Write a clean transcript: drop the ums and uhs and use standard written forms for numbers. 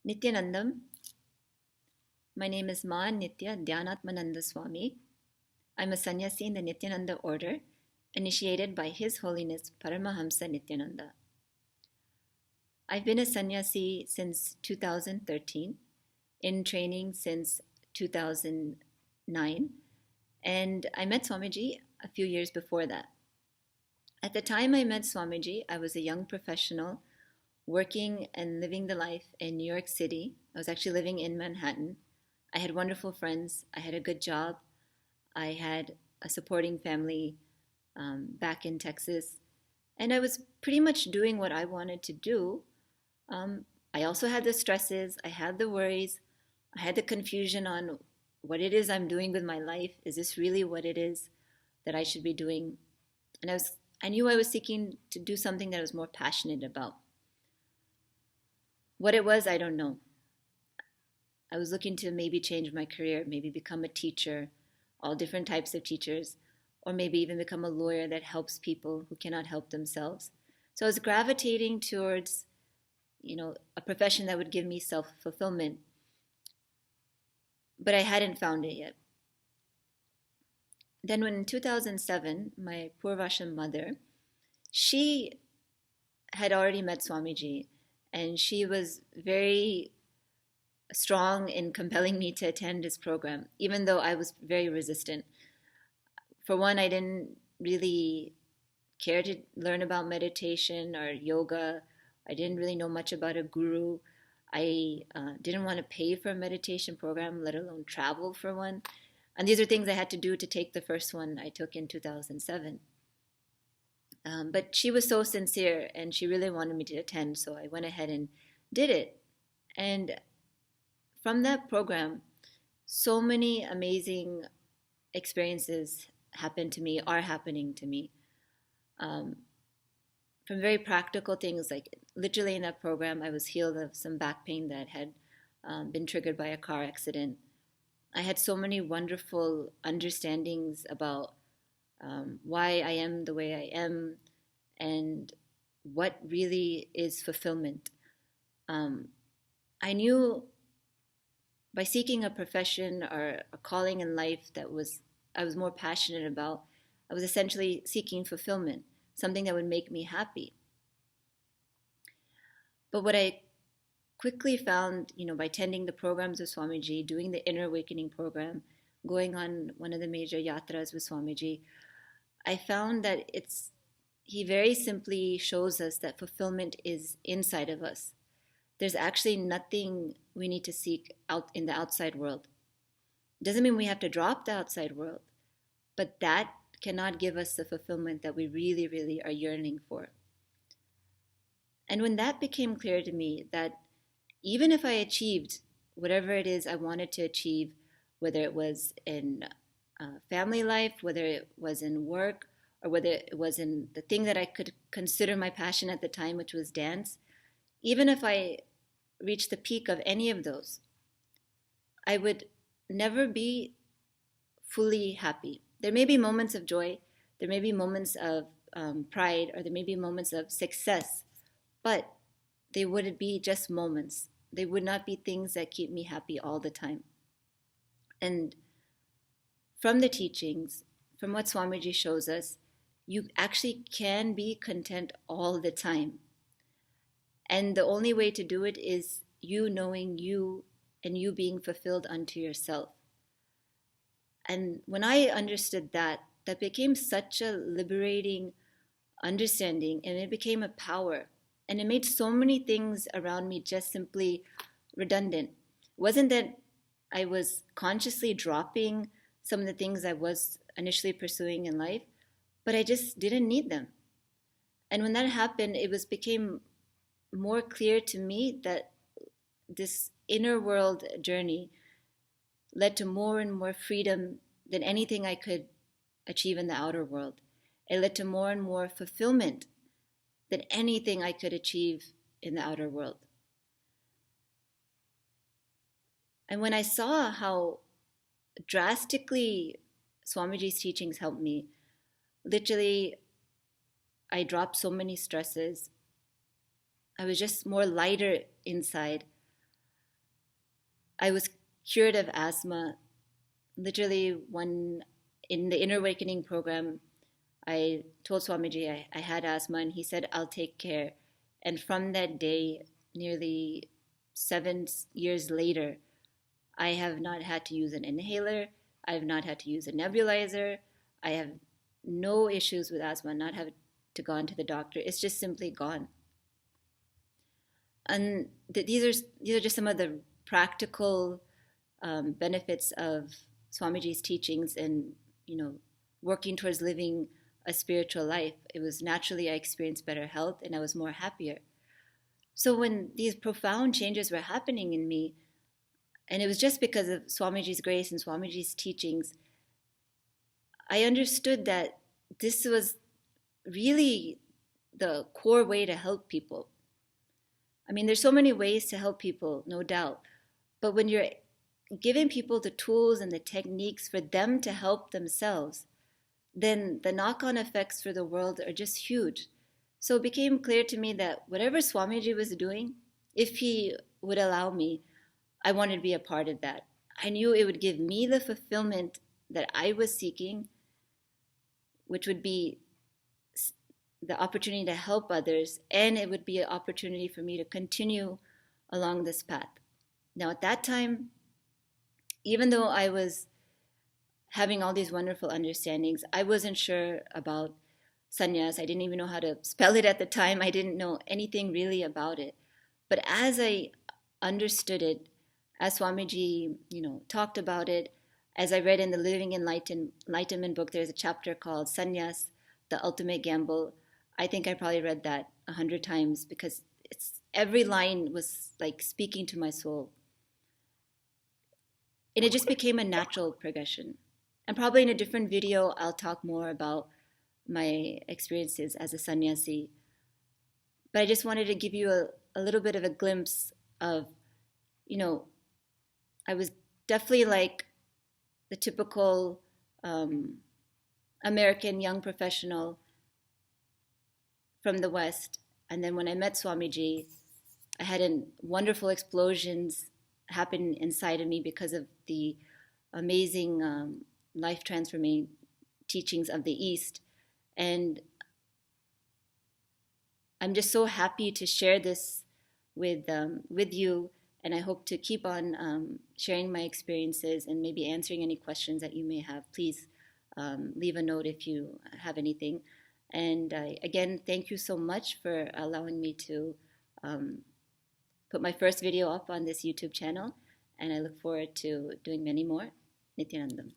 Nithyanandam. My name is Ma Nitya Dhyanatmananda Swami. I'm a sannyasi in the Nityananda order, initiated by His Holiness Paramahamsa Nithyananda. I've been a sannyasi since 2013, in training since 2009, and I met Swamiji a few years before that. At the time I met Swamiji, I was a young professional working and living the life in New York City. I was actually living in Manhattan. I had wonderful friends. I had a good job. I had a supporting family back in Texas. And I was pretty much doing what I wanted to do. I also had the stresses. I had the worries. I had the confusion on what it is I'm doing with my life. Is this really what it is that I should be doing? And I knew I was seeking to do something that I was more passionate about. What it was, I don't know. I was looking to maybe change my career, maybe become a teacher, all different types of teachers, or maybe even become a lawyer that helps people who cannot help themselves. So I was gravitating towards, a profession that would give me self-fulfillment, but I hadn't found it yet. Then when in 2007, my Purvasha mother, she had already met Swamiji, and she was very strong in compelling me to attend his program, even though I was very resistant. For one, I didn't really care to learn about meditation or yoga. I didn't really know much about a guru. I didn't want to pay for a meditation program, let alone travel for one. And these are things I had to do to take the first one I took in 2007. But she was so sincere and she really wanted me to attend, so I went ahead and did it. And from that program, so many amazing experiences happened to me, are happening to me. From very practical things, like literally in that program, I was healed of some back pain that had been triggered by a car accident. I had so many wonderful understandings about why I am the way I am and what really is fulfillment. I knew by seeking a profession or a calling in life that I was more passionate about, I was essentially seeking fulfillment, something that would make me happy. But what I quickly found, by attending the programs of Swamiji, doing the Inner Awakening program, going on one of the major yatras with Swamiji, I found that he very simply shows us that fulfillment is inside of us. There's actually nothing we need to seek out in the outside world. Doesn't mean we have to drop the outside world, but that cannot give us the fulfillment that we really, really are yearning for. And when that became clear to me, that even if I achieved whatever it is I wanted to achieve, whether it was in family life, whether it was in work, or whether it was in the thing that I could consider my passion at the time, which was dance, even if I reached the peak of any of those, I would never be fully happy. There may be moments of joy, there may be moments of pride, or there may be moments of success, but they would be just moments. They would not be things that keep me happy all the time. And from the teachings, from what Swamiji shows us, you actually can be content all the time. And the only way to do it is you knowing you and you being fulfilled unto yourself. And when I understood that became such a liberating understanding, and it became a power. And it made so many things around me just simply redundant. It wasn't that I was consciously dropping some of the things I was initially pursuing in life, but I just didn't need them. And when that happened, became more clear to me that this inner world journey led to more and more freedom than anything I could achieve in the outer world. It led to more and more fulfillment than anything I could achieve in the outer world. And when I saw how drastically Swamiji's teachings helped me, literally, I dropped so many stresses. I was just more lighter inside. I was cured of asthma. Literally, in the Inner Awakening program, I told Swamiji I had asthma, and he said, I'll take care. And from that day, nearly 7 years later, I have not had to use an inhaler. I have not had to use a nebulizer. I have no issues with asthma, not have to go to the doctor. It's just simply gone. And these are just some of the practical benefits of Swamiji's teachings and, working towards living a spiritual life. It was naturally I experienced better health and I was more happier. So when these profound changes were happening in me, and it was just because of Swamiji's grace and Swamiji's teachings, I understood that this was really the core way to help people. I mean, there's so many ways to help people, no doubt. But when you're giving people the tools and the techniques for them to help themselves, then the knock-on effects for the world are just huge. So it became clear to me that whatever Swamiji was doing, if he would allow me, I wanted to be a part of that. I knew it would give me the fulfillment that I was seeking, which would be the opportunity to help others, and it would be an opportunity for me to continue along this path. Now, at that time, even though I was having all these wonderful understandings, I wasn't sure about sannyas. I didn't even know how to spell it at the time. I didn't know anything really about it. But as I understood it, as Swamiji, talked about it, as I read in the Living Enlightenment book, there's a chapter called Sanyas, the Ultimate Gamble. I think I probably read that 100 times because every line was like speaking to my soul. And it just became a natural progression. And probably in a different video, I'll talk more about my experiences as a sannyasi. But I just wanted to give you a little bit of a glimpse of, I was definitely like the typical American young professional from the West. And then when I met Swamiji, I had wonderful explosions happen inside of me because of the amazing life transforming teachings of the East. And I'm just so happy to share this with you, and I hope to keep on sharing my experiences and maybe answering any questions that you may have. Please leave a note if you have anything. And again, thank you so much for allowing me to put my first video up on this YouTube channel, and I look forward to doing many more. Nithyanandam.